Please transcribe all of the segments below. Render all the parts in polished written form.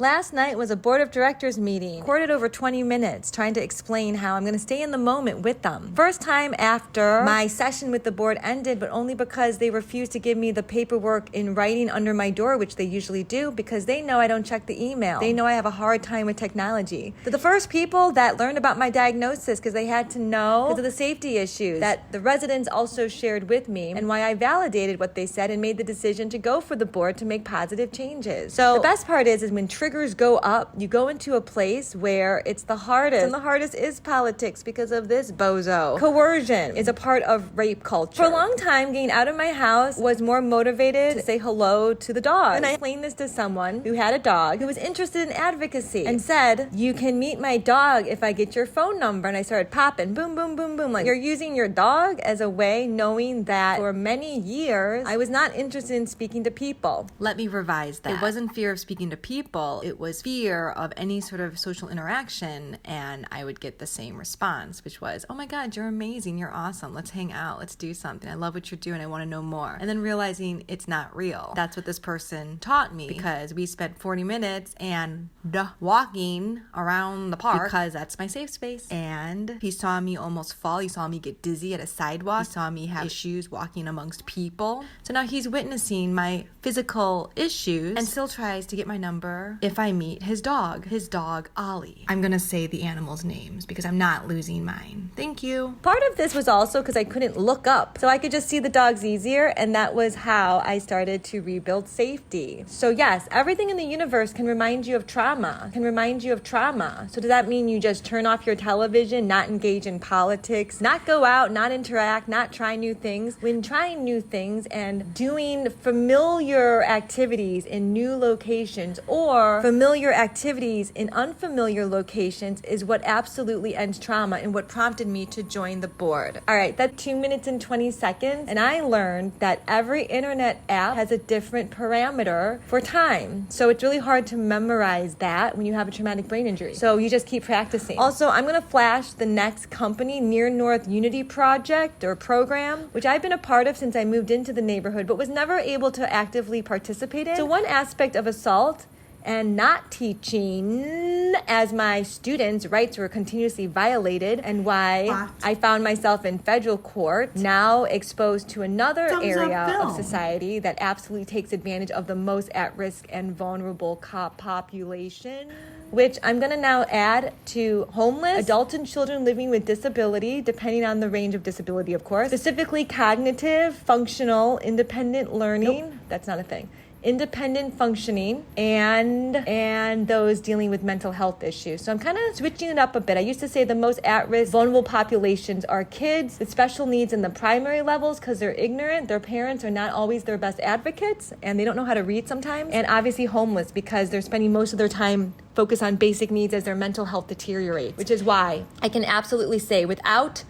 Last night was a board of directors meeting. Recorded over 20 minutes trying to explain how I'm going to stay in the moment with them. First time after my session with the board ended, but only because they refused to give me the paperwork in writing under my door, which they usually do, because they know I don't check the email. They know I have a hard time with technology. They're the first people that learned about my diagnosis because they had to know because of the safety issues that the residents also shared with me, and why I validated what they said and made the decision to go for the board to make positive changes. So the best part is when triggers go up, you go into a place where it's the hardest, and the hardest is politics because of this bozo. Coercion is a part of rape culture. For a long time, getting out of my house was more motivated to say hello to the dog. And I explained this to someone who had a dog who was interested in advocacy and said, you can meet my dog if I get your phone number. And I started popping, boom, boom, boom, boom. Like, you're using your dog as a way, knowing that for many years, I was not interested in speaking to people. Let me revise that. It wasn't fear of speaking to people. It was fear of any sort of social interaction, and I would get the same response, which was, oh my God, you're amazing. You're awesome. Let's hang out. Let's do something. I love what you're doing. I want to know more. And then realizing it's not real. That's what this person taught me, because we spent 40 minutes and walking around the park because that's my safe space. And he saw me almost fall. He saw me get dizzy at a sidewalk. He saw me have issues walking amongst people. So now he's witnessing my physical issues and still tries to get my number if I meet his dog Ollie. I'm gonna say the animals' names because I'm not losing mine. Thank you. Part of this was also because I couldn't look up, so I could just see the dogs easier, and that was how I started to rebuild safety. So yes, everything in the universe can remind you of trauma, So does that mean you just turn off your television, not engage in politics, not go out, not interact, not try new things? When trying new things and doing familiar activities in new locations or familiar activities in unfamiliar locations is what absolutely ends trauma and what prompted me to join the board. All right, that's 2 minutes and 20 seconds. And I learned that every internet app has a different parameter for time. So it's really hard to memorize that when you have a traumatic brain injury. So you just keep practicing. Also, I'm going to flash the next company, Near North Unity Project or program, which I've been a part of since I moved into the neighborhood, but was never able to actively participate in. So one aspect of assault and not teaching, as my students' rights were continuously violated, and why I found myself in federal court, now exposed to another area of society that absolutely takes advantage of the most at-risk and vulnerable population, which I'm going to now add to homeless, adults and children living with disability, depending on the range of disability, of course, specifically cognitive, functional, independent learning. That's not a thing. Independent functioning, and those dealing with mental health issues. So I'm kind of switching it up a bit. I used to say the most at-risk, vulnerable populations are kids with special needs in the primary levels because they're ignorant. Their parents are not always their best advocates, and they don't know how to read sometimes. And obviously homeless because they're spending most of their time focus on basic needs as their mental health deteriorates, which is why I can absolutely say without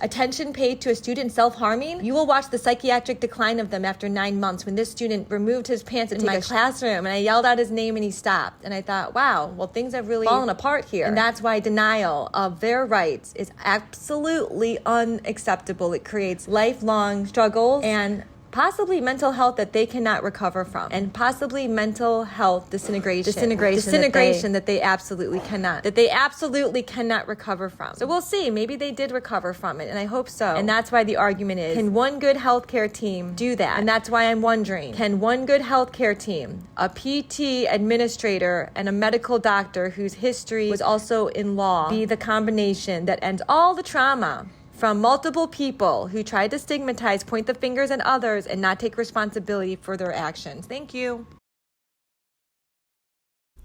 attention paid to a student self-harming, you will watch the psychiatric decline of them after 9 months when this student removed his pants in my classroom and I yelled out his name and he stopped. And I thought, wow, well, things have really fallen apart here. And that's why denial of their rights is absolutely unacceptable. It creates lifelong struggles and possibly mental health that they cannot recover from, and possibly mental health disintegration that they absolutely cannot recover from. So we'll see. Maybe they did recover from it, and I hope so. And that's why the argument is, can one good healthcare team do that? And that's why I'm wondering, can one good healthcare team, a PT administrator and a medical doctor whose history was also in law, be the combination that ends all the trauma from multiple people who tried to stigmatize, point the fingers at others, and not take responsibility for their actions? Thank you.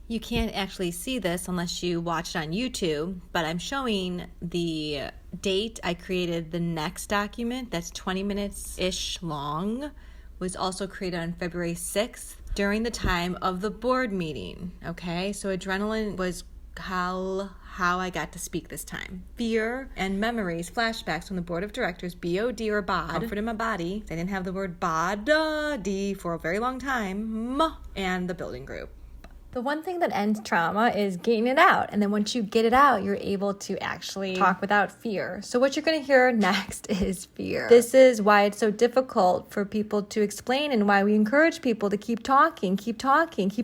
You can't actually see this unless you watch it on YouTube, but I'm showing the date I created the next document that's 20 minutes-ish long, was also created on February 6th during the time of the board meeting, okay? So adrenaline was how I got to speak this time. Fear and memories, flashbacks from the board of directors, BOD or BOD, comfort in my body. I didn't have the word body for a very long time, and the building group. The one thing that ends trauma is getting it out. And then once you get it out, you're able to actually talk without fear. So what you're going to hear next is fear. This is why it's so difficult for people to explain and why we encourage people to keep talking, keep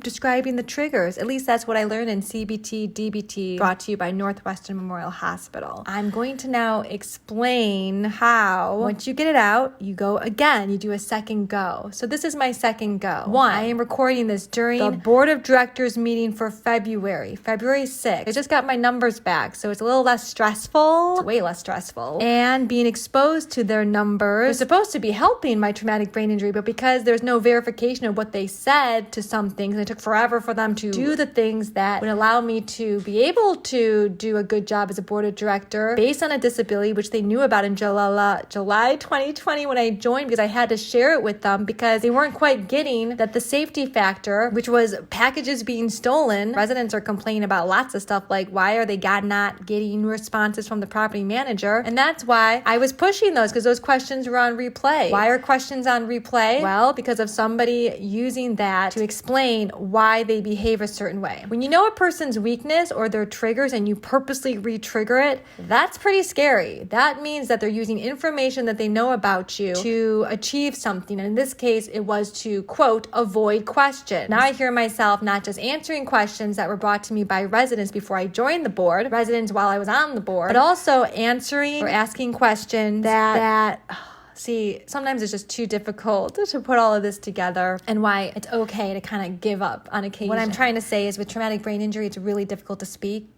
describing the triggers. At least that's what I learned in CBT, DBT, brought to you by Northwestern Memorial Hospital. I'm going to now explain how once you get it out, you go again, you do a second go. So this is my second go. One, I am recording this during the board of directors meeting for February 6th. I just got my numbers back, so it's a little less stressful. It's way less stressful. And being exposed to their numbers is supposed to be helping my traumatic brain injury, but because there's no verification of what they said to some things, and it took forever for them to do the things that would allow me to be able to do a good job as a board of director based on a disability, which they knew about in July 2020 when I joined, because I had to share it with them because they weren't quite getting that the safety factor, which was packages being stolen. Residents are complaining about lots of stuff like, why are they not getting responses from the property manager? And that's why I was pushing those, because those questions were on replay. Why are questions on replay? Well, because of somebody using that to explain why they behave a certain way. When you know a person's weakness or their triggers and you purposely re-trigger it, that's pretty scary. That means that they're using information that they know about you to achieve something. And in this case, it was to, quote, avoid questions. Now I hear myself not just answering questions that were brought to me by residents before I joined the board, residents while I was on the board, but also answering or asking questions that see, sometimes it's just too difficult to put all of this together, and why it's okay to kind of give up on occasion. What I'm trying to say is with traumatic brain injury, it's really difficult to speak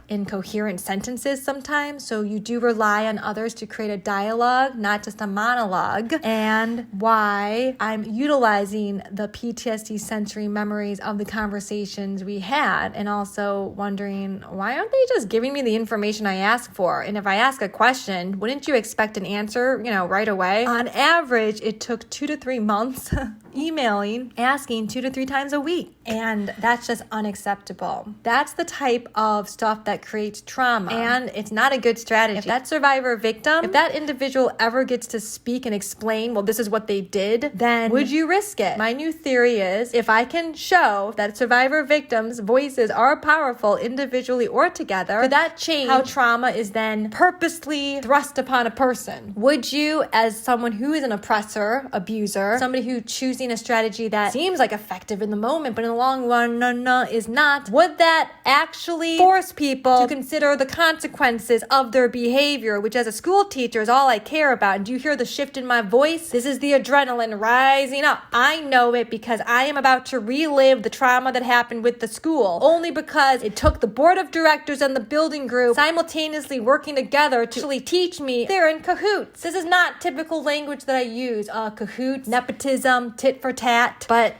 in coherent sentences sometimes, so you do rely on others to create a dialogue, not just a monologue. And why I'm utilizing the PTSD sensory memories of the conversations we had, and also wondering, why aren't they just giving me the information I ask for? And if I ask a question, wouldn't you expect an answer, right away? On average, it took 2 to 3 months emailing, asking 2 to 3 times a week. And that's just unacceptable. That's the type of stuff that creates trauma. And it's not a good strategy. If that survivor victim, if that individual ever gets to speak and explain, well, this is what they did, then would you risk it? My new theory is, if I can show that survivor victims' voices are powerful individually or together, could that change how trauma is then purposely thrust upon a person? Would you, as someone who is an oppressor, abuser, somebody who choosing a strategy that seems like effective in the moment, but in the long run, is not, would that actually force people to consider the consequences of their behavior, which as a school teacher is all I care about? And do you hear the shift in my voice? This is the adrenaline rising up. I know it because I am about to relive the trauma that happened with the school, only because it took the board of directors and the building group simultaneously working together to actually teach me they're in cahoots. This is not typical language that I use, cahoots, nepotism, tit for tat, but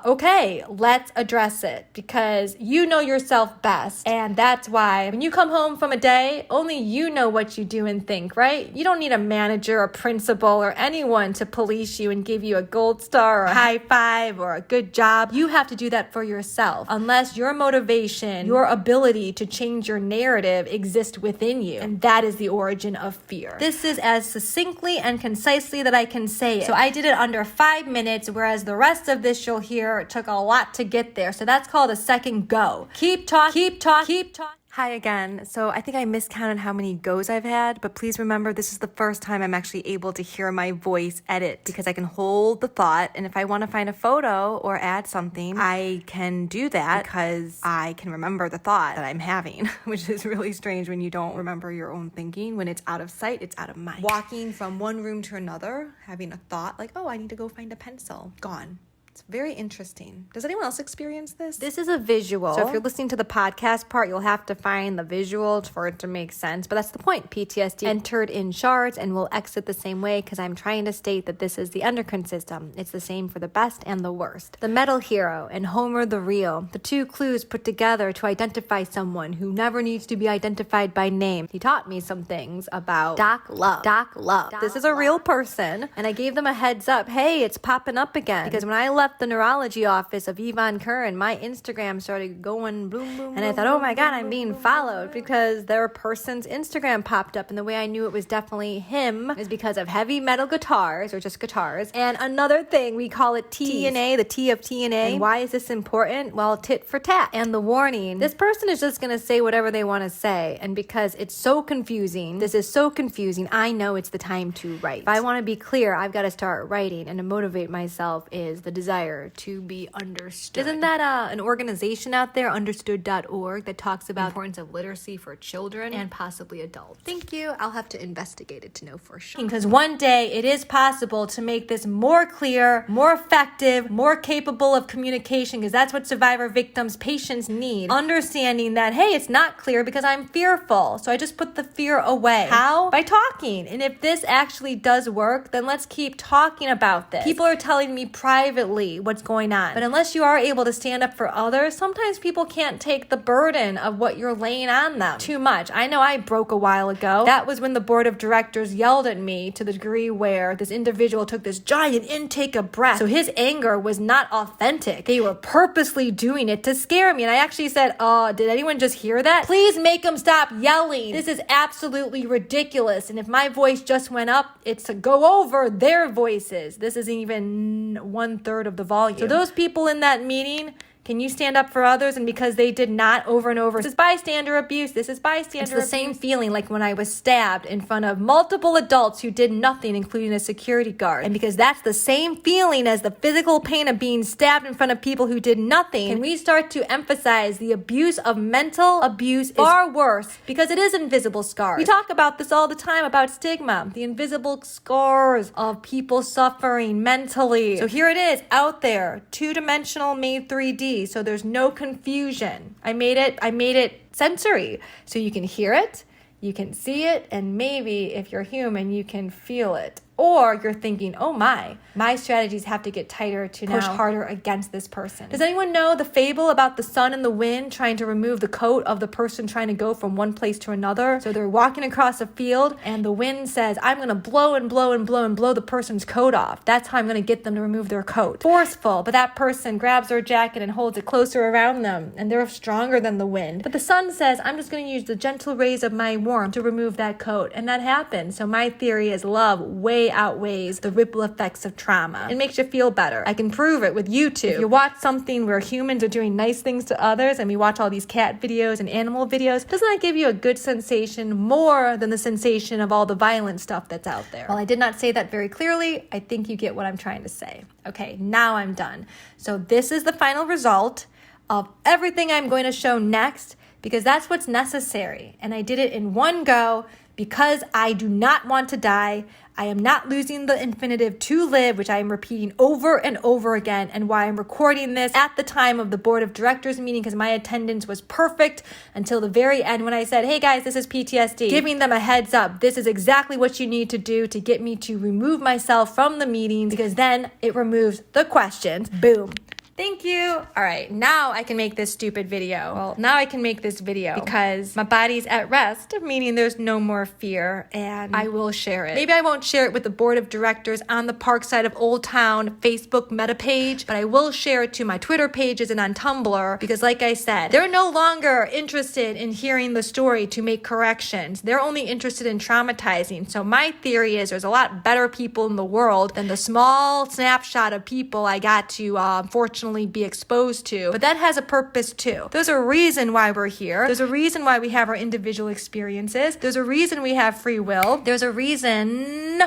okay, let's address it, because you know yourself best. And that's why when you come home from a day, only you know what you do and think, right? You don't need a manager, a principal, or anyone to police you and give you a gold star or a high five or a good job. You have to do that for yourself, unless your motivation, your ability to change your narrative exists within you. And that is the origin of fear. This is as succinctly and concisely that I can say it. So I did it under 5 minutes, whereas the rest of this you'll hear took a lot to get there. So that's called a second go. Keep talk, keep talk, keep talk. Hi again. So I think I miscounted how many goes I've had, but please remember this is the first time I'm actually able to hear my voice edit, because I can hold the thought, and if I want to find a photo or add something, I can do that because I can remember the thought that I'm having, which is really strange when you don't remember your own thinking. When it's out of sight, it's out of mind. Walking from one room to another, having a thought like, oh, I need to go find a pencil. Gone. It's very interesting. Does anyone else experience this? This is a visual. So if you're listening to the podcast part, you'll have to find the visual for it to make sense. But that's the point. PTSD entered in shards and will exit the same way, because I'm trying to state that this is the endocrine system. It's the same for the best and the worst. The metal hero and Homer the real, the two clues put together to identify someone who never needs to be identified by name. He taught me some things about Doc Love. Doc Love. This is a real person, and I gave them a heads up. Hey, it's popping up again. Because when I left left the neurology office of Yvonne Curran, my Instagram started going boom, boom, and I thought, oh my God, I'm being followed because their person's Instagram popped up. And the way I knew it was definitely him is because of heavy metal guitars, or just guitars. And another thing, we call it TNA, the T of TNA. And why is this important? Well, tit for tat. And the warning, this person is just going to say whatever they want to say. And because it's so confusing, this is so confusing, I know it's the time to write. If I want to be clear, I've got to start writing, and to motivate myself is the desire to be understood. Isn't that an organization out there, understood.org, that talks about the importance of literacy for children and possibly adults? Thank you. I'll have to investigate it to know for sure. Because one day it is possible to make this more clear, more effective, more capable of communication, because that's what survivor victims, patients need. Understanding that, hey, it's not clear because I'm fearful. So I just put the fear away. How? By talking. And if this actually does work, then let's keep talking about this. People are telling me privately what's going on. But unless you are able to stand up for others, sometimes people can't take the burden of what you're laying on them too much. I know I broke a while ago. That was when the board of directors yelled at me to the degree where this individual took this giant intake of breath. So his anger was not authentic. They were purposely doing it to scare me. And I actually said, did anyone just hear that? Please make them stop yelling. This is absolutely ridiculous. And if my voice just went up, it's to go over their voices. This isn't even 1/3 of the volume. So those people in that meeting, can you stand up for others? And because they did not over and over, this is bystander abuse, this is bystander abuse. It's the same feeling like when I was stabbed in front of multiple adults who did nothing, including a security guard. And because that's the same feeling as the physical pain of being stabbed in front of people who did nothing, can we start to emphasize the abuse of mental abuse is far worse, because it is invisible scars. We talk about this all the time, about stigma, the invisible scars of people suffering mentally. So here it is, out there, 2-dimensional, made 3D. So there's no confusion. I made it sensory. So you can hear it, you can see it, and maybe if you're human, you can feel it. Or you're thinking, oh my strategies have to get tighter to push harder against this person. Does anyone know the fable about the sun and the wind trying to remove the coat of the person trying to go from one place to another? So they're walking across a field and the wind says, I'm going to blow and blow and blow and blow the person's coat off. That's how I'm going to get them to remove their coat. Forceful, but that person grabs their jacket and holds it closer around them, and they're stronger than the wind. But the sun says, I'm just going to use the gentle rays of my warmth to remove that coat. And that happens. So my theory is love way outweighs the ripple effects of trauma. It makes you feel better. I can prove it with YouTube. If you watch something where humans are doing nice things to others, and we watch all these cat videos and animal videos, doesn't that give you a good sensation more than the sensation of all the violent stuff that's out there? Well, I did not say that very clearly. I think you get what I'm trying to say. Okay, now I'm done. So this is the final result of everything I'm going to show next, because that's what's necessary. And I did it in one go because I do not want to die. I am not losing the infinitive to live, which I am repeating over and over again, and why I'm recording this at the time of the board of directors meeting, because my attendance was perfect until the very end when I said, hey guys, this is PTSD, giving them a heads up. This is exactly what you need to do to get me to remove myself from the meeting, because then it removes the questions. Boom. Thank you. All right, now I can make this stupid video. Well, now I can make this video because my body's at rest, meaning there's no more fear, and I will share it. Maybe I won't share it with the board of directors on the Parkside of Old Town Facebook meta page, but I will share it to my Twitter pages and on Tumblr, because like I said, they're no longer interested in hearing the story to make corrections. They're only interested in traumatizing. So my theory is there's a lot better people in the world than the small snapshot of people I got to unfortunately be exposed to, but that has a purpose too. There's a reason why we're here. There's a reason why we have our individual experiences. There's a reason we have free will. There's a reason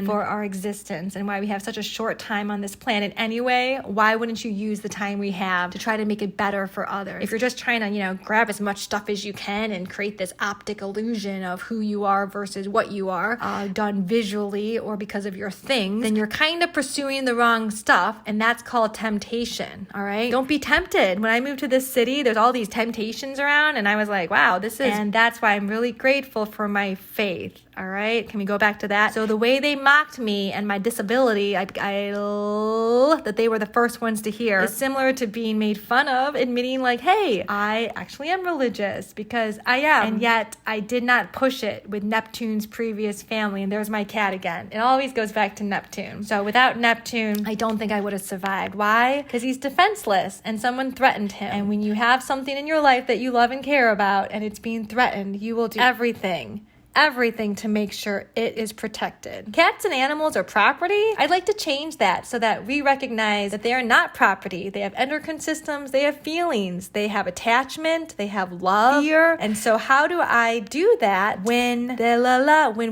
for our existence and why we have such a short time on this planet anyway. Why wouldn't you use the time we have to try to make it better for others? If you're just trying to, grab as much stuff as you can and create this optic illusion of who you are versus what you are, done visually or because of your things, then you're kind of pursuing the wrong stuff, and that's called temptation, all right? Don't be tempted. When I moved to this city, there's all these temptations around, and I was like, wow, and that's why I'm really grateful for my faith, All right, can we go back to that? So the way they mocked me and my disability, that they were the first ones to hear, is similar to being made fun of, admitting like, hey, I actually am religious, because I am. And yet I did not push it with Neptune's previous family. And there's my cat again. It always goes back to Neptune. So without Neptune, I don't think I would have survived. Why? Because he's defenseless and someone threatened him. And when you have something in your life that you love and care about and it's being threatened, you will do everything to make sure it is protected. Cats and animals are property. I'd like to change that so that we recognize that they are not property. They have endocrine systems, they have feelings, they have attachment, they have love, fear. And so how do I do that when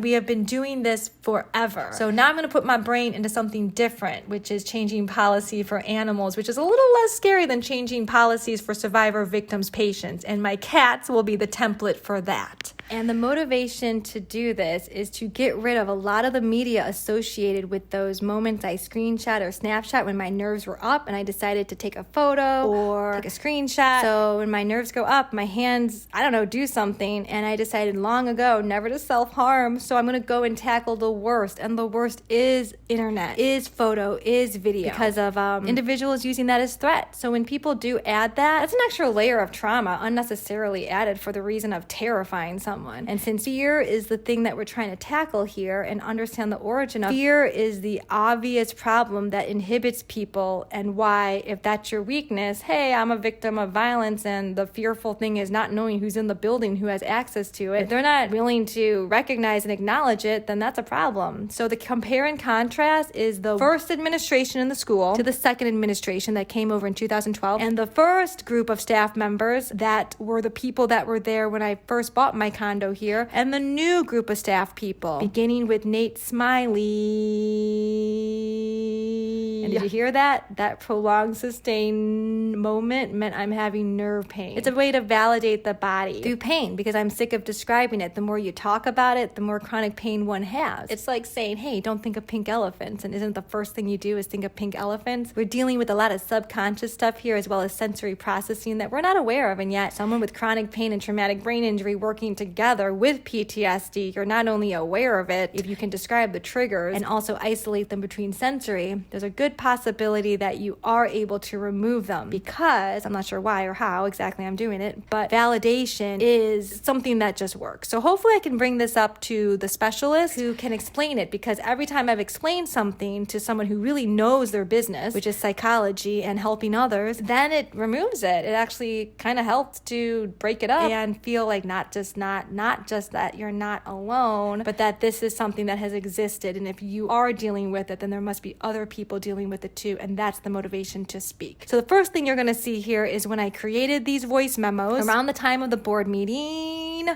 we have been doing this forever? So now I'm going to put my brain into something different, which is changing policy for animals, which is a little less scary than changing policies for survivor, victims, patients. And my cats will be the template for that. And the motivation to do this is to get rid of a lot of the media associated with those moments I screenshot or snapshot when my nerves were up and I decided to take a photo or take a screenshot. So when my nerves go up, my hands, do something, and I decided long ago never to self-harm. So I'm going to go and tackle the worst, and the worst is internet, is photo, is video, because of individuals using that as threat. So when people do add that, that's an extra layer of trauma unnecessarily added for the reason of terrifying someone. And since fear is the thing that we're trying to tackle here and understand the origin of fear is the obvious problem that inhibits people, and why, if that's your weakness, hey, I'm a victim of violence and the fearful thing is not knowing who's in the building, who has access to it. If they're not willing to recognize and acknowledge it, then that's a problem. So the compare and contrast is the first administration in the school to the second administration that came over in 2012. And the first group of staff members that were the people that were there when I first bought my condo here, and the new group of staff people, beginning with Nate Smiley. And did you hear that? That prolonged, sustained moment meant I'm having nerve pain. It's a way to validate the body through pain, because I'm sick of describing it. The more you talk about it, the more chronic pain one has. It's like saying, hey, don't think of pink elephants. And isn't the first thing you do is think of pink elephants? We're dealing with a lot of subconscious stuff here, as well as sensory processing that we're not aware of. And yet someone with chronic pain and traumatic brain injury working together with PTSD, you're not only aware of it, if you can describe the triggers and also isolate them between sensory, there's a good possibility that you are able to remove them, because I'm not sure why or how exactly I'm doing it, but validation is something that just works. So hopefully I can bring this up to the specialist who can explain it, because every time I've explained something to someone who really knows their business, which is psychology and helping others, then it removes it. It actually kind of helps to break it up and feel like not just that you're not alone, but that this is something that has existed. And if you are dealing with it, then there must be other people dealing with it too. And that's the motivation to speak. So the first thing you're going to see here is when I created these voice memos around the time of the board meeting,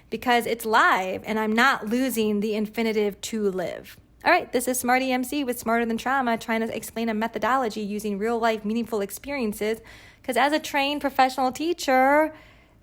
because it's live and I'm not losing the infinitive to live. All right, this is Smarty MC with SmarterThanTrauma, trying to explain a methodology using real life meaningful experiences, because as a trained professional teacher,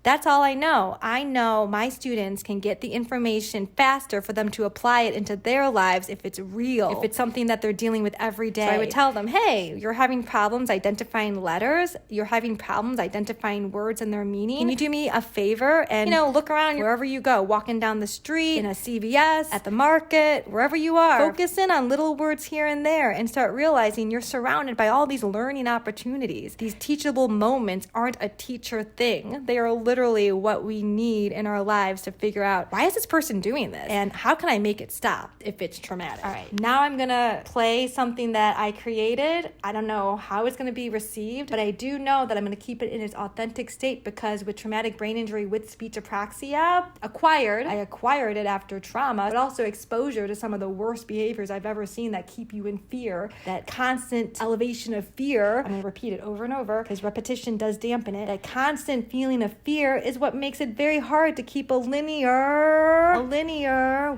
that's all I know. I know my students can get the information faster for them to apply it into their lives if it's real, if it's something that they're dealing with every day. So I would tell them, hey, you're having problems identifying letters. You're having problems identifying words and their meaning. Can you do me a favor and, look around wherever you go, walking down the street, in a CVS, at the market, wherever you are. Focus in on little words here and there and start realizing you're surrounded by all these learning opportunities. These teachable moments aren't a teacher thing. They are literally what we need in our lives to figure out, why is this person doing this? And how can I make it stop if it's traumatic? All right, now I'm going to play something that I created. I don't know how it's going to be received, but I do know that I'm going to keep it in its authentic state, because with traumatic brain injury with speech apraxia, I acquired it after trauma, but also exposure to some of the worst behaviors I've ever seen that keep you in fear, that constant elevation of fear. I'm going to repeat it over and over because repetition does dampen it. That constant feeling of fear is what makes it very hard to keep a linear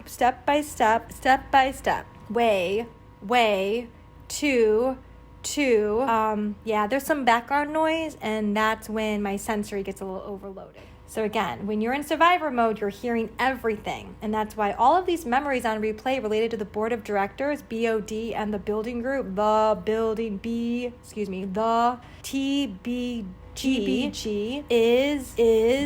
step by step way to there's some background noise, and that's when my sensory gets a little overloaded. So again, when you're in survivor mode, you're hearing everything. And that's why all of these memories on replay related to the board of directors, BOD, and the building group, the TBD GBG is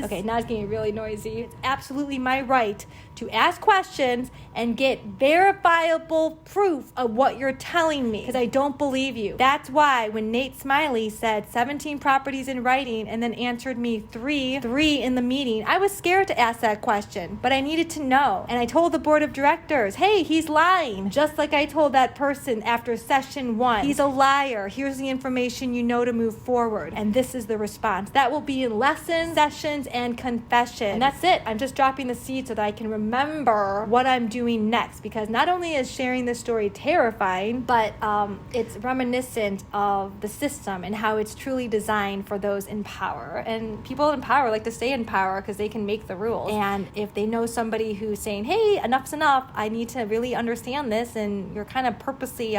okay, now it's getting really noisy. It's absolutely my right to ask questions and get verifiable proof of what you're telling me, because I don't believe you. That's why when Nate Smiley said 17 properties in writing and then answered me three in the meeting, I was scared to ask that question, but I needed to know. And I told the board of directors, hey, he's lying. Just like I told that person after session 1, he's a liar. Here's the information you know to move forward. And this is the response. That will be in lessons, sessions, and confession. And that's it. I'm just dropping the seed so that I can remember what I'm doing next, because not only is sharing this story terrifying, but it's reminiscent of the system and how it's truly designed for those in power. And people in power like to stay in power because they can make the rules. And if they know somebody who's saying, hey, enough's enough, I need to really understand this, and you're kind of purposely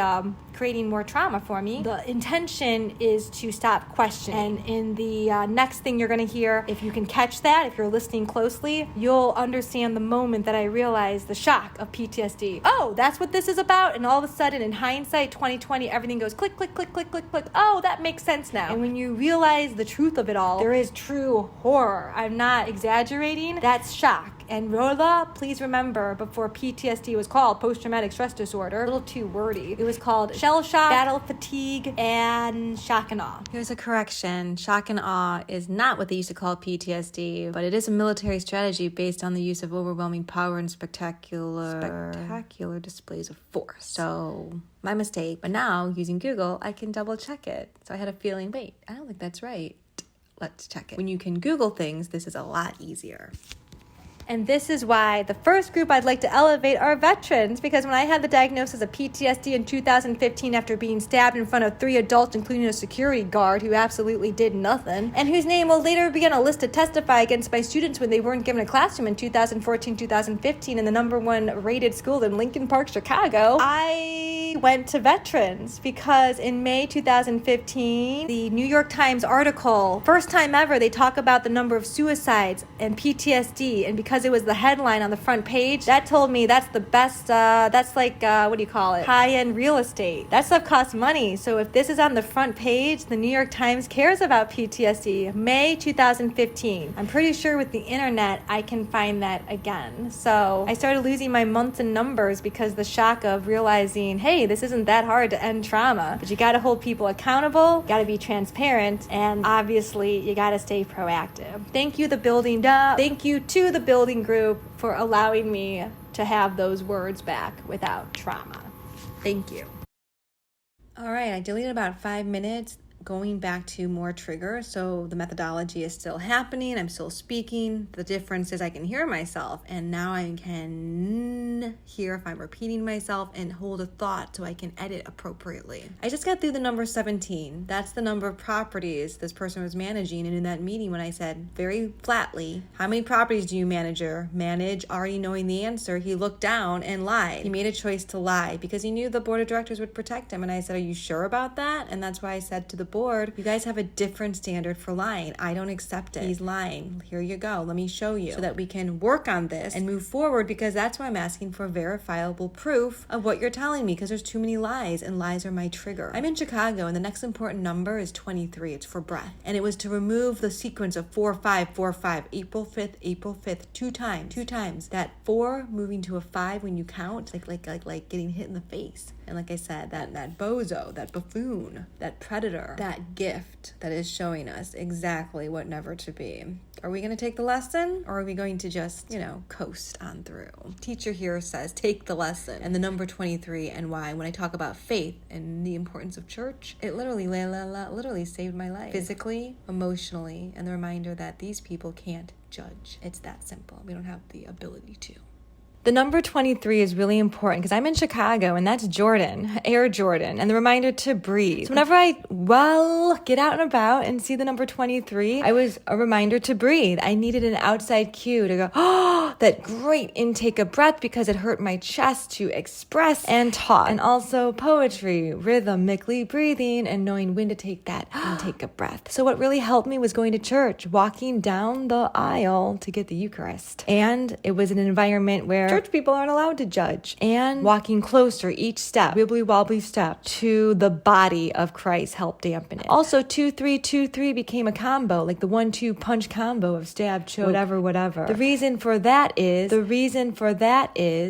creating more trauma for me, the intention is to stop questioning. And in the next thing you're going to hear, if you can catch that, if you're listening closely, you'll understand the moment that I realized the shock of PTSD. Oh, that's what this is about. And all of a sudden, in hindsight, 2020, everything goes click, click, click, click, click, click. Oh, that makes sense now. And when you realize the truth of it all, there is true horror. I'm not exaggerating. That's shock. And Rhoda, please remember, before PTSD was called post-traumatic stress disorder, a little too wordy. It was called shell shock, battle fatigue, and shock and awe. Here's a correction. Shock and awe is not what they used to call PTSD, but it is a military strategy based on the use of overwhelming power and spectacular displays of force. So, my mistake. But now, using Google, I can double check it. So I had a feeling, wait, I don't think that's right. Let's check it. When you can Google things, this is a lot easier. And this is why the first group I'd like to elevate are veterans, because when I had the diagnosis of PTSD in 2015 after being stabbed in front of 3 adults, including a security guard who absolutely did nothing, and whose name will later be on a list to testify against my students when they weren't given a classroom in 2014, 2015 in the #1 rated school in Lincoln Park, Chicago, I went to veterans because in May 2015, the New York Times article, first time ever, they talk about the number of suicides and PTSD, and because it was the headline on the front page, that told me that's the best, that's like, what do you call it? High-end real estate. That stuff costs money. So if this is on the front page, the New York Times cares about PTSD. May 2015. I'm pretty sure with the internet, I can find that again. So I started losing my months and numbers because the shock of realizing, hey, this isn't that hard to end trauma, but you got to hold people accountable, got to be transparent, and obviously you got to stay proactive. Thank you, the building. Thank you to the building group for allowing me to have those words back without trauma. Thank you. All right, I deleted about 5 minutes going back to more triggers. So the methodology is still happening. I'm still speaking. The difference is I can hear myself, and now I can hear if I'm repeating myself and hold a thought so I can edit appropriately. I just got through the number 17. That's the number of properties this person was managing. And in that meeting, when I said very flatly, how many properties do you manage? Already knowing the answer, he looked down and lied. He made a choice to lie because he knew the board of directors would protect him. And I said, are you sure about that? And that's why I said to the board, you guys have a different standard for lying. I don't accept it. He's lying. Here you go. Let me show you so that we can work on this and move forward, because that's why I'm asking for verifiable proof of what you're telling me, because there's too many lies, and lies are my trigger. I'm in Chicago, and the next important number is 23. It's for breath. And it was to remove the sequence of 4-5-4-5, April 5th, 2 times. That 4 moving to a 5 when you count, like getting hit in the face. And like I said, that bozo, that buffoon, that predator, that gift that is showing us exactly what never to be. Are we going to take the lesson, or are we going to just, coast on through? Teacher here says, take the lesson, and the number 23 and why. When I talk about faith and the importance of church, it literally saved my life. Physically, emotionally, and the reminder that these people can't judge. It's that simple. We don't have the ability to. The number 23 is really important because I'm in Chicago, and that's Jordan, Air Jordan, and the reminder to breathe. So whenever I, get out and about and see the number 23, I was a reminder to breathe. I needed an outside cue to go, that great intake of breath because it hurt my chest to express and talk. And also poetry, rhythmically breathing and knowing when to take that intake of breath. So what really helped me was going to church, walking down the aisle to get the Eucharist. And it was an environment where church people aren't allowed to judge. And walking closer each step, wibbly wobbly step, to the body of Christ helped dampen it. Also, 2-3-2-3 became a combo, like the 1-2 punch combo of stab, choke, whatever. The reason for that is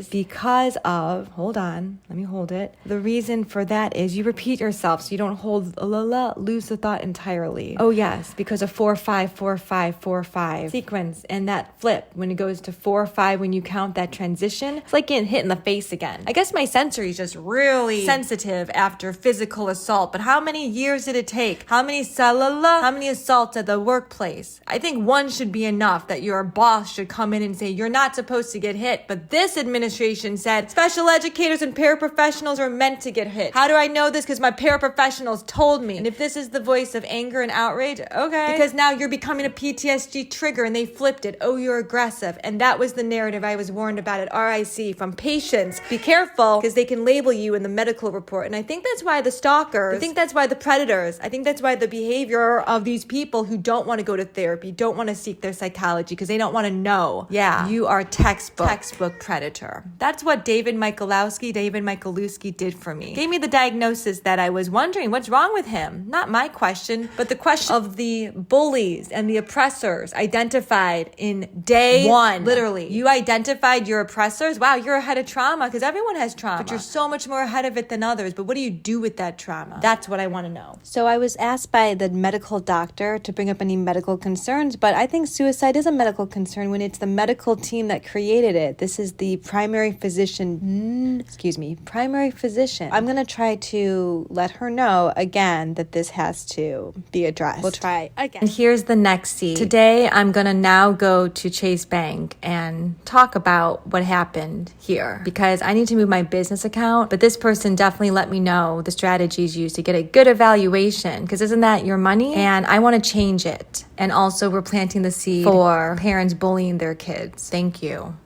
because of, hold on, let me hold it. The reason for that is you repeat yourself so you don't lose the thought entirely. Oh yes, because of 4-5-4-5-4-5 sequence and that flip when it goes to 4-5 when you count that transition, it's like getting hit in the face again. I guess my sensory is just really sensitive after physical assault, but how many years did it take? How many assaults at the workplace? I think one should be enough, that your boss should come in and say, you're not supposed to get hit, but this administration said special educators and paraprofessionals are meant to get hit. How do I know this? Because my paraprofessionals told me. And if this is the voice of anger and outrage, okay. Because now you're becoming a PTSD trigger and they flipped it. Oh, you're aggressive. And that was the narrative I was warned about at RIC from patients. Be careful because they can label you in the medical report. And I think that's why the stalkers, I think that's why the predators, I think that's why the behavior of these people who don't want to go to therapy, don't want to seek their psychology because they don't want to know. Yeah, you are textbook predator. That's what David Michalowski did for me. Gave me the diagnosis that I was wondering what's wrong with him. Not my question, but the question of the bullies and the oppressors identified in day one. Literally, you identified your oppressors. Wow, you're ahead of trauma because everyone has trauma, but you're so much more ahead of it than others. But what do you do with that trauma? That's what I want to know. So I was asked by the medical doctor to bring up any medical concerns, but I think suicide is a medical concern when it's the medical team that created it. This is the primary physician. I'm going to try to let her know again that this has to be addressed. We'll try again. And here's the next scene. Today, I'm going to now go to Chase Bank and talk about what happened here because I need to move my business account, but this person definitely let me know the strategies used to get a good evaluation because isn't that your money? And I want to change it. And also we're planting the seed for parents bullying their kids. Thank you.